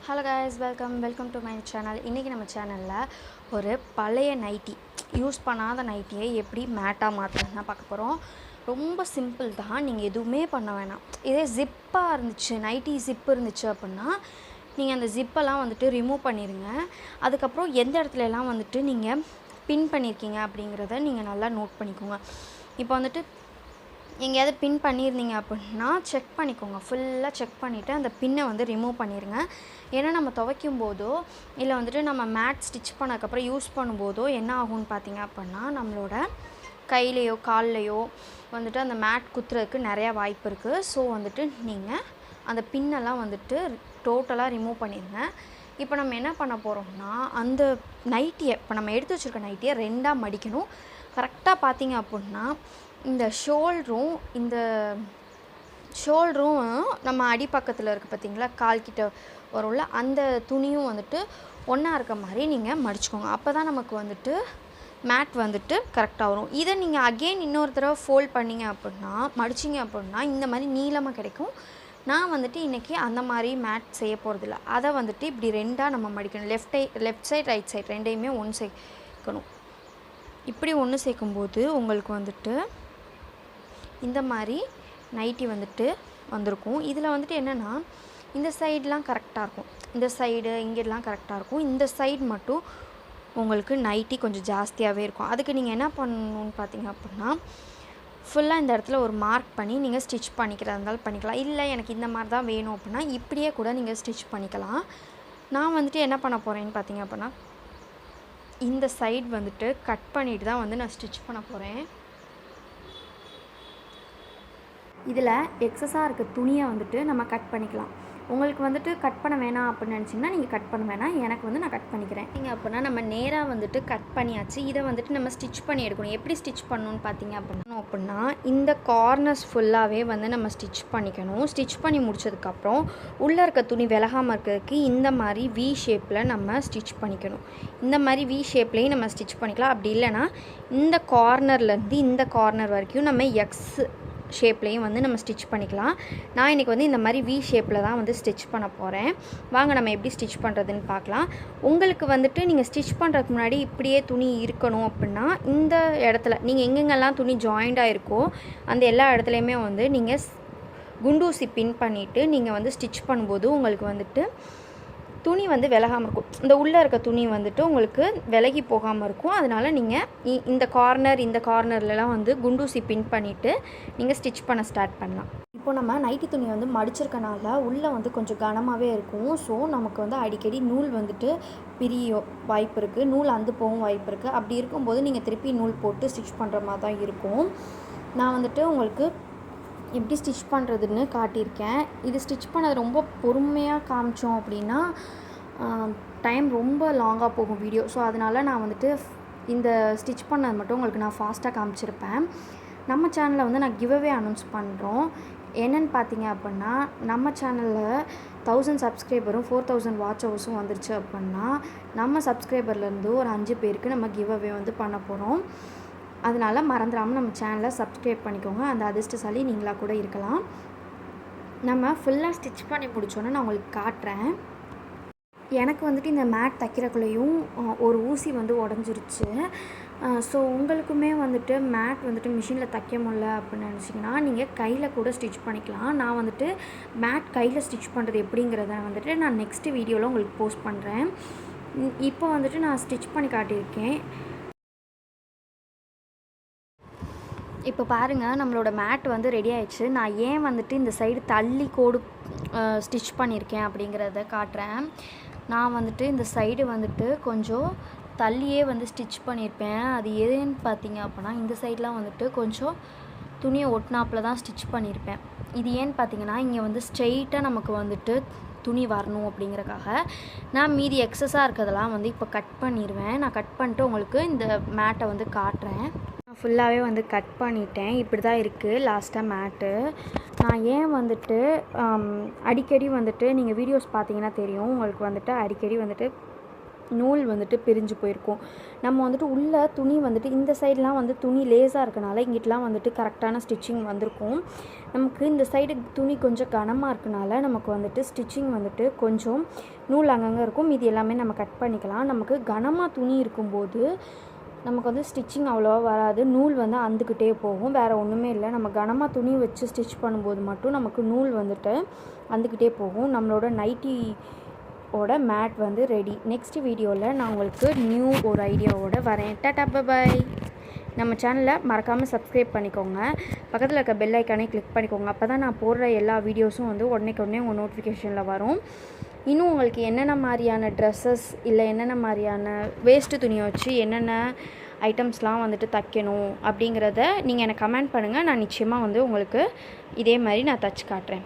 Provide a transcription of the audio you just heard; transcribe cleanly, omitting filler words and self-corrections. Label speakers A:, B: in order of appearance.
A: Hello guys, welcome to my channel. இன்றைக்கி நம்ம சேனலில் ஒரு பழைய நைட்டி, யூஸ் பண்ணாத நைட்டியை எப்படி மேட்டாக மாற்றுறது தான் பார்க்க போகிறோம். ரொம்ப சிம்பிள் தான், நீங்கள் எதுவுமே பண்ண வேணாம். இதே ஜிப்பாக இருந்துச்சு, நைட்டி ஜிப்பு இருந்துச்சு அப்படின்னா நீங்கள் அந்த ஜிப்பெல்லாம் வந்துட்டு ரிமூவ் பண்ணிடுங்க. அதுக்கப்புறம் எந்த இடத்துலலாம் வந்துட்டு நீங்கள் பின் பண்ணியிருக்கீங்க அப்படிங்கிறத நீங்கள் நல்லா நோட் பண்ணிக்கோங்க. இப்போ வந்துட்டு எங்கேயாவது பின் பண்ணியிருந்தீங்க அப்படின்னா செக் பண்ணிக்கோங்க. ஃபுல்லாக செக் பண்ணிவிட்டு அந்த பின்னை வந்து ரிமூவ் பண்ணிடுங்க. ஏன்னா நம்ம துவைக்கும் போதோ இல்லை வந்துட்டு நம்ம மேட் ஸ்டிச் பண்ணதுக்கப்புறம் யூஸ் பண்ணும்போதோ என்ன ஆகும்னு பார்த்தீங்க அப்படின்னா நம்மளோட கையிலையோ கால்லையோ வந்துட்டு அந்த மேட் குத்துறதுக்கு நிறையா வாய்ப்பு இருக்குது. ஸோ வந்துட்டு நீங்கள் அந்த பின்னெல்லாம் வந்துட்டு டோட்டலாக ரிமூவ் பண்ணிடுங்க. இப்போ நம்ம என்ன பண்ண போகிறோம்னா, அந்த நைட்டியை இப்போ நம்ம எடுத்து வச்சுருக்க நைட்டியை ரெண்டாக மடிக்கணும். கரெக்டாக பார்த்தீங்க அப்படின்னா இந்த ஷோல்டரும் நம்ம அடிப்பக்கத்தில் இருக்குது பார்த்தீங்களா, கால்கிட்ட வரும்ல, அந்த துணியும் வந்துட்டு ஒன்றா இருக்க மாதிரி நீங்கள் மடிச்சுக்கோங்க. அப்போ தான் நமக்கு வந்துட்டு மேட் வந்துட்டு கரெக்டாக வரும். இதை நீங்கள் அகெயின் இன்னொரு தடவை ஃபோல்ட் பண்ணிங்க அப்படின்னா, மடிச்சிங்க அப்படின்னா இந்த மாதிரி நீளமாக கிடைக்கும். நான் வந்துட்டு இன்றைக்கி அந்த மாதிரி மேட் செய்ய போகிறதில்ல. அதை வந்துட்டு இப்படி ரெண்டாக நம்ம மடிக்கணும். லெஃப்ட் சைட் ரைட் சைட் ரெண்டையுமே ஒன்று சேர்க்கணும். இப்படி ஒன்று சேர்க்கும்போது உங்களுக்கு வந்துட்டு இந்த மாதிரி நைட்டி வந்துட்டு வந்திருக்கும். இதில் வந்துட்டு என்னென்னா இந்த சைடெலாம் கரெக்டாக இருக்கும், இந்த சைடு இங்கெல்லாம் கரெக்டாக இருக்கும். இந்த சைடு மட்டும் உங்களுக்கு நைட்டி கொஞ்சம் ஜாஸ்தியாகவே இருக்கும். அதுக்கு நீங்கள் என்ன பண்ணணுன்னு பார்த்தீங்க அப்படின்னா, ஃபுல்லாக இந்த இடத்துல ஒரு மார்க் பண்ணி நீங்கள் ஸ்டிச் பண்ணிக்கிறதா இருந்தாலும் பண்ணிக்கலாம். இல்லை எனக்கு இந்த மாதிரி தான் வேணும் அப்படின்னா இப்படியே கூட நீங்கள் ஸ்டிச் பண்ணிக்கலாம். நான் வந்துட்டு என்ன பண்ண போகிறேன்னு பார்த்தீங்க அப்படின்னா, இந்த சைடு வந்துட்டு கட் பண்ணிட்டு தான் வந்து நான் ஸ்டிச் பண்ண போகிறேன். இதில் எக்ஸஸாக இருக்க துணியை வந்துட்டு நம்ம கட் பண்ணிக்கலாம். உங்களுக்கு வந்துட்டு கட் பண்ண வேணாம் அப்படின்னு நினச்சிங்கன்னா நீங்கள் கட் பண்ண வேணாம், எனக்கு வந்து நான் கட் பண்ணிக்கிறேன். நீங்கள் அப்படின்னா நம்ம நேராக வந்துட்டு கட் பண்ணியாச்சு. இதை வந்துட்டு நம்ம ஸ்டிச் பண்ணி எடுக்கணும். எப்படி ஸ்டிச் பண்ணணும்னு பார்த்தீங்க அப்படின்னா இந்த கார்னர்ஸ் ஃபுல்லாகவே வந்து நம்ம ஸ்டிச் பண்ணிக்கணும். ஸ்டிச் பண்ணி முடிச்சதுக்கப்புறம் உள்ளே இருக்க துணி விலகாமல் இருக்கிறதுக்கு இந்த மாதிரி வி ஷேப்பில் நம்ம ஸ்டிச் பண்ணிக்கணும். இந்த மாதிரி வி ஷேப்லேயும் நம்ம ஸ்டிச் பண்ணிக்கலாம். அப்படி இல்லைனா இந்த கார்னர்லேருந்து இந்த கார்னர் வரைக்கும் நம்ம எக்ஸ் ஷேப்லேயும் வந்து நம்ம ஸ்டிச் பண்ணிக்கலாம். நான் இன்றைக்கி வந்து இந்த மாதிரி வி ஷேப்பில் தான் வந்து ஸ்டிச் பண்ண போகிறேன். வாங்க நம்ம எப்படி ஸ்டிச் பண்ணுறதுன்னு பார்க்கலாம். உங்களுக்கு வந்துட்டு நீங்கள் ஸ்டிச் பண்ணுறதுக்கு முன்னாடி இப்படியே துணி இருக்கணும் அப்படின்னா இந்த இடத்துல நீங்கள் எங்கெங்கெல்லாம் துணி ஜாயிண்டாக இருக்கோ அந்த எல்லா இடத்துலையுமே வந்து நீங்கள் குண்டூசி பின் பண்ணிவிட்டு நீங்கள் வந்து ஸ்டிச் பண்ணும்போது உங்களுக்கு வந்துட்டு துணி வந்து விலகாமல் இருக்கும். இந்த உள்ளே இருக்க துணி வந்துட்டு உங்களுக்கு விலகி போகாமல் இருக்கும். அதனால் நீங்கள் இந்த கார்னர்லலாம் வந்து குண்டூசி பின் பண்ணிவிட்டு நீங்கள் ஸ்டிச் பண்ண ஸ்டார்ட் பண்ணலாம். இப்போ நம்ம நைட்டி துணி வந்து மடிச்சிருக்கனால உள்ளே வந்து கொஞ்சம் கனமாகவே இருக்கும். ஸோ நமக்கு வந்து அடிக்கடி நூல் வந்துட்டு பிரிய வாய்ப்பு இருக்குது, நூல் அந்து போகவும் வாய்ப்பு இருக்குது. அப்படி இருக்கும்போது நீங்கள் திருப்பி நூல் போட்டு ஸ்டிச் பண்ணுற மாதிரி தான் இருக்கும். நான் வந்துட்டு உங்களுக்கு எப்படி ஸ்டிச் பண்ணுறதுன்னு காட்டியிருக்கேன். இது ஸ்டிச் பண்ணது ரொம்ப பொறுமையாக காமிச்சோம் அப்படின்னா டைம் ரொம்ப லாங்காக போகும் வீடியோ. ஸோ அதனால் நான் வந்துட்டு இந்த ஸ்டிச் பண்ணது மட்டும் உங்களுக்கு நான் ஃபாஸ்ட்டாக காமிச்சிருப்பேன். நம்ம சேனலில் வந்து நான் கிவ்அவே அனௌன்ஸ் பண்ணுறோம். என்னென்னு பார்த்தீங்க அப்படின்னா, நம்ம சேனலில் 1000 சப்ஸ்கிரைபரும் 4000 வாட்ச் ஹவர்ஸும் வந்துருச்சு அப்படின்னா நம்ம சப்ஸ்கிரைபர்லேருந்து ஒரு 5 பேருக்கு நம்ம கிவ்அவே வந்து பண்ண போகிறோம். அதனால் மறந்துடாமல் நம்ம சேனலை சப்ஸ்கிரைப் பண்ணிக்கோங்க. அந்த அதிர்ஷ்டசாலி நீங்களாக கூட இருக்கலாம். நம்ம ஃபுல்லாக ஸ்டிச் பண்ணி முடிச்சோன்னே நான் உங்களுக்கு காட்டுறேன். எனக்கு வந்துட்டு இந்த மேட் தைக்கிறக்குள்ளேயும் ஒரு ஊசி வந்து உடஞ்சிருச்சு. ஸோ உங்களுக்குமே வந்துட்டு மேட் வந்துட்டு மிஷினில் தைக்க முடியல அப்படின்னு நினச்சிங்கன்னா நீங்கள் கையில் கூட ஸ்டிச் பண்ணிக்கலாம். நான் வந்துட்டு மேட் கையில் ஸ்டிச் பண்ணுறது எப்படிங்கிறத வந்துட்டு நான் நெக்ஸ்ட்டு வீடியோவில் உங்களுக்கு போஸ்ட் பண்ணுறேன். இப்போ வந்துட்டு நான் ஸ்டிச் பண்ணி காட்டியிருக்கேன். இப்போ பாருங்கள், நம்மளோட மேட் வந்து ரெடி ஆயிடுச்சு. நான் ஏன் வந்துட்டு இந்த சைடு தள்ளி கோடு ஸ்டிச் பண்ணியிருக்கேன் அப்படிங்கிறத காட்டுறேன். நான் வந்துட்டு இந்த சைடு வந்துட்டு கொஞ்சம் தள்ளியே வந்து ஸ்டிச் பண்ணியிருப்பேன். அது எதுன்னு பார்த்தீங்க அப்படின்னா இந்த சைடெலாம் வந்துட்டு கொஞ்சம் துணியை ஒட்டினாப்பில் தான் ஸ்டிச் பண்ணியிருப்பேன். இது ஏன்னு பார்த்தீங்கன்னா இங்கே வந்து ஸ்ட்ரெயிட்டாக நமக்கு வந்துட்டு துணி வரணும் அப்படிங்கிறக்காக நான் மீதி எக்ஸஸாக இருக்கிறதெல்லாம் வந்து இப்போ கட் பண்ணிடுவேன். நான் கட் பண்ணிட்டு உங்களுக்கு இந்த மேட்டை வந்து காட்டுறேன். நான் ஃபுல்லாகவே வந்து கட் பண்ணிட்டேன். இப்படி தான் இருக்குது லாஸ்ட்டாக மேட்டு. நான் ஏன் வந்துட்டு அடிக்கடி வந்துட்டு நீங்கள் வீடியோஸ் பார்த்தீங்கன்னா தெரியும் உங்களுக்கு வந்துட்டு அடிக்கடி வந்துட்டு நூல் வந்துட்டு பிரிஞ்சு போயிருக்கும். நம்ம வந்துட்டு உள்ள துணி வந்துட்டு இந்த சைட்லாம் வந்து துணி லேஸாக இருக்கனால இங்கிட்டலாம் வந்துட்டு கரெக்டான ஸ்டிச்சிங் வந்திருக்கும். நமக்கு இந்த சைடு துணி கொஞ்சம் கனமாக இருக்கனால நமக்கு வந்துட்டு ஸ்டிச்சிங் வந்துட்டு கொஞ்சம் நூல் அங்கங்கே இருக்கும். இது எல்லாமே நம்ம கட் பண்ணிக்கலாம். நமக்கு கனமாக துணி இருக்கும்போது நமக்கு வந்து ஸ்டிச்சிங் அவ்வளோவா வராது. நூல் வந்து அந்துக்கிட்டே போகும். வேறு ஒன்றுமே இல்லை. நம்ம கனமாக துணி வச்சு ஸ்டிச் பண்ணும்போது மட்டும் நமக்கு நூல் வந்துட்டு அந்துக்கிட்டே போகும். நம்மளோட நைட்டியோட மேட் வந்து ரெடி. நெக்ஸ்ட் வீடியோவில் நான் உங்களுக்கு நியூ ஒரு ஐடியாவோட வரேன். டாடா பாய். நம்ம சேனலை மறக்காமல் சப்ஸ்கிரைப் பண்ணிக்கோங்க. பக்கத்தில் இருக்க பெல் ஐக்கானே கிளிக் பண்ணிக்கோங்க. அப்போ தான் நான் போடுற எல்லா வீடியோஸும் வந்து உடனே உங்கள் நோட்டிஃபிகேஷனில் வரும். இன்னும் உங்களுக்கு என்னென்ன மாதிரியான ட்ரெஸ்ஸஸ் இல்லை என்னென்ன மாதிரியான வேஸ்ட்டு துணியை வச்சு என்னென்ன ஐட்டம்ஸ்லாம் வந்துட்டு தைக்கணும் அப்படிங்கிறத நீங்கள் எனக்கு கமெண்ட் பண்ணுங்கள். நான் நிச்சயமாக வந்து உங்களுக்கு இதே மாதிரி நான் தச்சு காட்டுறேன்.